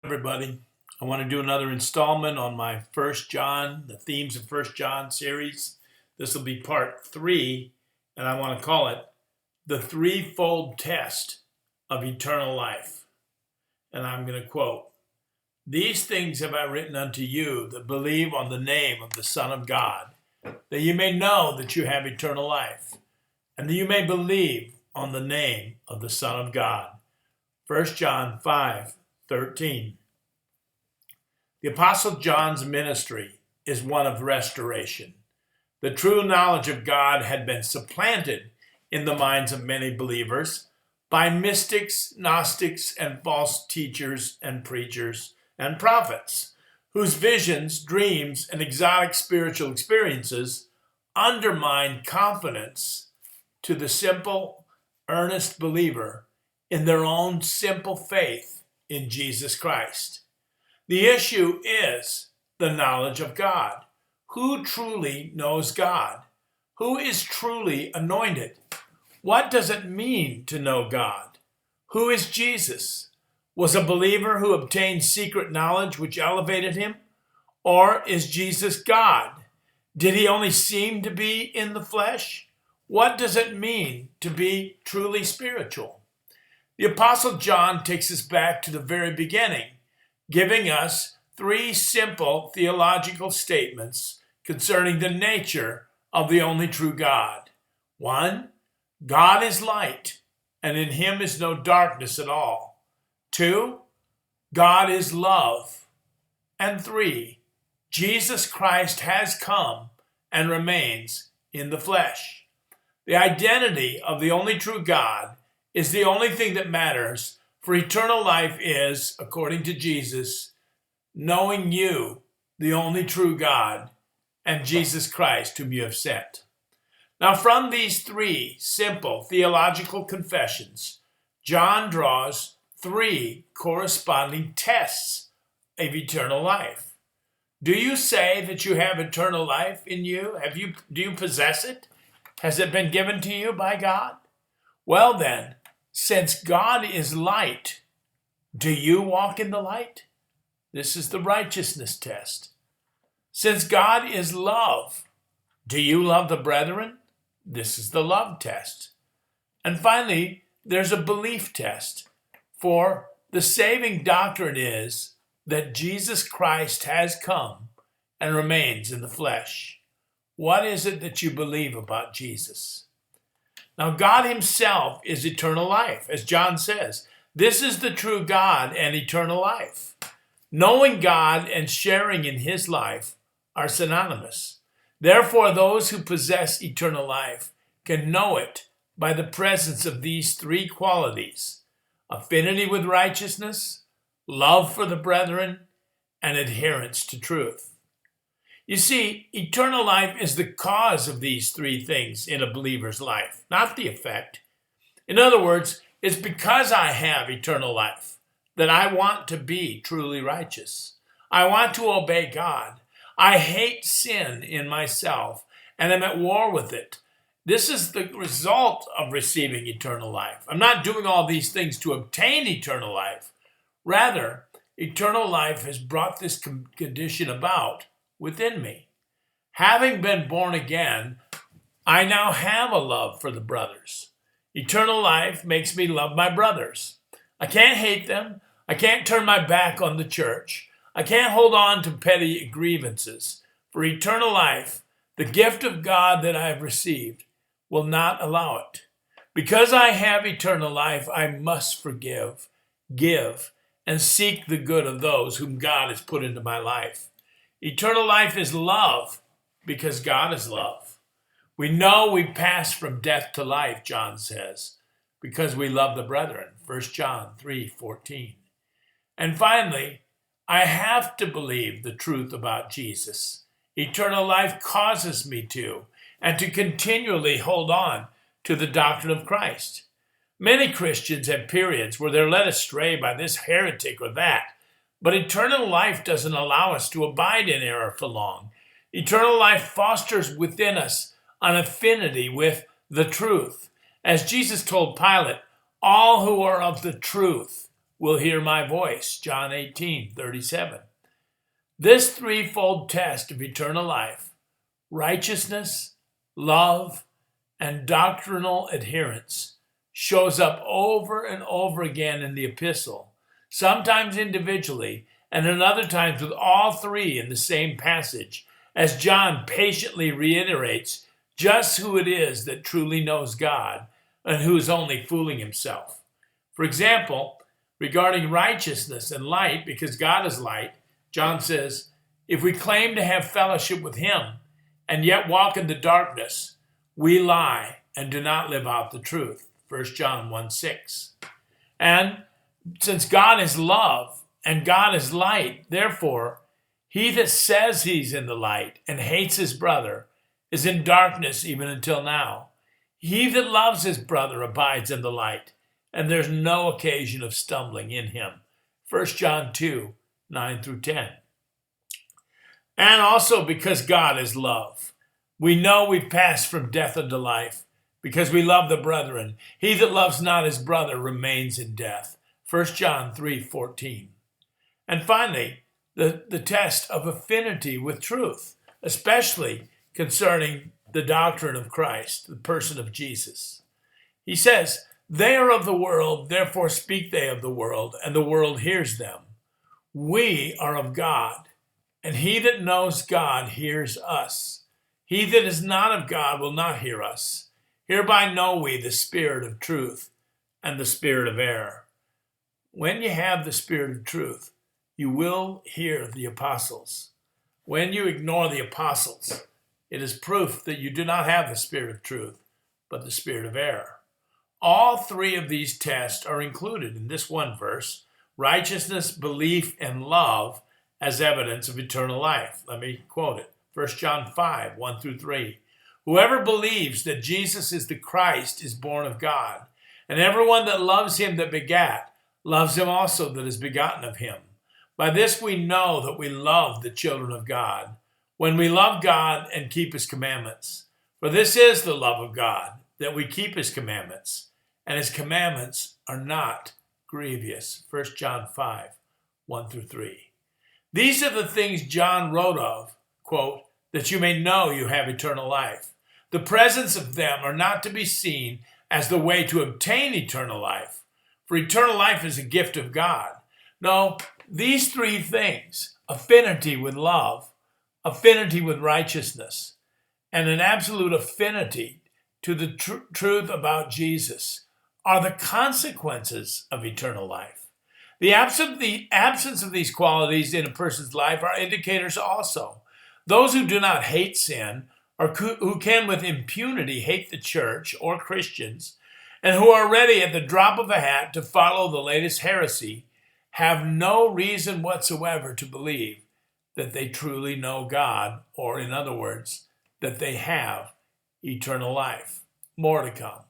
Everybody. I want to do another installment on my the themes of First John series. This will be part 3, and I want to call it the Threefold Test of Eternal Life. And I'm going to quote, "These things have I written unto you that believe on the name of the Son of God, that you may know that you have eternal life, and that you may believe on the name of the Son of God." 1 John 5:13. The Apostle John's ministry is one of restoration. The true knowledge of God had been supplanted in the minds of many believers by mystics, Gnostics, and false teachers and preachers and prophets, whose visions, dreams, and exotic spiritual experiences undermine confidence to the simple, earnest believer in their own simple faith in Jesus Christ. The issue is the knowledge of God. Who truly knows God? Who is truly anointed? What does it mean to know God? Who is Jesus? Was a believer who obtained secret knowledge which elevated him? Or is Jesus God? Did he only seem to be in the flesh? What does it mean to be truly spiritual? The Apostle John takes us back to the very beginning, giving us 3 simple theological statements concerning the nature of the only true God. 1, God is light, and in him is no darkness at all. 2, God is love. And 3, Jesus Christ has come and remains in the flesh. The identity of the only true God is the only thing that matters, for eternal life is, according to Jesus, knowing you, the only true God, and Jesus Christ whom you have sent. Now, from these 3 simple theological confessions, John draws 3 corresponding tests of eternal life. Do you say that you have eternal life in you? Do you possess it? Has it been given to you by God? Well then, since God is light, do you walk in the light? This is the righteousness test. Since God is love, do you love the brethren? This is the love test. And finally, there's a belief test. For the saving doctrine is that Jesus Christ has come and remains in the flesh. What is it that you believe about Jesus? Now, God himself is eternal life, as John says. This is the true God and eternal life. Knowing God and sharing in his life are synonymous. Therefore, those who possess eternal life can know it by the presence of these 3 qualities: affinity with righteousness, love for the brethren, and adherence to truth. You see, eternal life is the cause of these 3 things in a believer's life, not the effect. In other words, it's because I have eternal life that I want to be truly righteous. I want to obey God. I hate sin in myself and am at war with it. This is the result of receiving eternal life. I'm not doing all these things to obtain eternal life. Rather, eternal life has brought this condition about within me. Having been born again, I now have a love for the brothers. Eternal life makes me love my brothers. I can't hate them. I can't turn my back on the church. I can't hold on to petty grievances. For eternal life, the gift of God that I have received, will not allow it. Because I have eternal life, I must forgive, give, and seek the good of those whom God has put into my life. Eternal life is love, because God is love. We know we pass from death to life, John says, because we love the brethren, 1 John 3:14. And finally, I have to believe the truth about Jesus. Eternal life causes me to, and to continually hold on to the doctrine of Christ. Many Christians have periods where they're led astray by this heretic or that, but eternal life doesn't allow us to abide in error for long. Eternal life fosters within us an affinity with the truth. As Jesus told Pilate, all who are of the truth will hear my voice. John 18:37. This threefold test of eternal life, righteousness, love, and doctrinal adherence, shows up over and over again in the epistle, sometimes individually, and at other times with all three in the same passage, as John patiently reiterates just who it is that truly knows God and who is only fooling himself. For example, regarding righteousness and light, because God is light, John says, if we claim to have fellowship with him and yet walk in the darkness, we lie and do not live out the truth. 1 John 1:6. And since God is love and God is light, therefore, he that says he's in the light and hates his brother is in darkness even until now. He that loves his brother abides in the light, and there's no occasion of stumbling in him. 1 John 2:9-10. And also because God is love, we know we've passed from death unto life, because we love the brethren. He that loves not his brother remains in death. 1 John 3:14. And finally, the test of affinity with truth, especially concerning the doctrine of Christ, the person of Jesus. He says, they are of the world, therefore speak they of the world, and the world hears them. We are of God, and he that knows God hears us. He that is not of God will not hear us. Hereby know we the spirit of truth and the spirit of error. When you have the spirit of truth, you will hear the apostles. When you ignore the apostles, it is proof that you do not have the spirit of truth, but the spirit of error. All three of these tests are included in this one verse: righteousness, belief, and love as evidence of eternal life. Let me quote it. 1 John 5:1-3. Whoever believes that Jesus is the Christ is born of God, and everyone that loves him that begat loves him also that is begotten of him. By this we know that we love the children of God, when we love God and keep his commandments. For this is the love of God, that we keep his commandments, and his commandments are not grievous. 1 John 5:1-3. These are the things John wrote of, quote, that you may know you have eternal life. The presence of them are not to be seen as the way to obtain eternal life, for eternal life is a gift of God. No, these three things, affinity with love, affinity with righteousness, and an absolute affinity to the truth about Jesus, are the consequences of eternal life. The absence of these qualities in a person's life are indicators also. Those who do not hate sin, or who can with impunity hate the church or Christians, and who are ready at the drop of a hat to follow the latest heresy, have no reason whatsoever to believe that they truly know God, or in other words, that they have eternal life. More to come.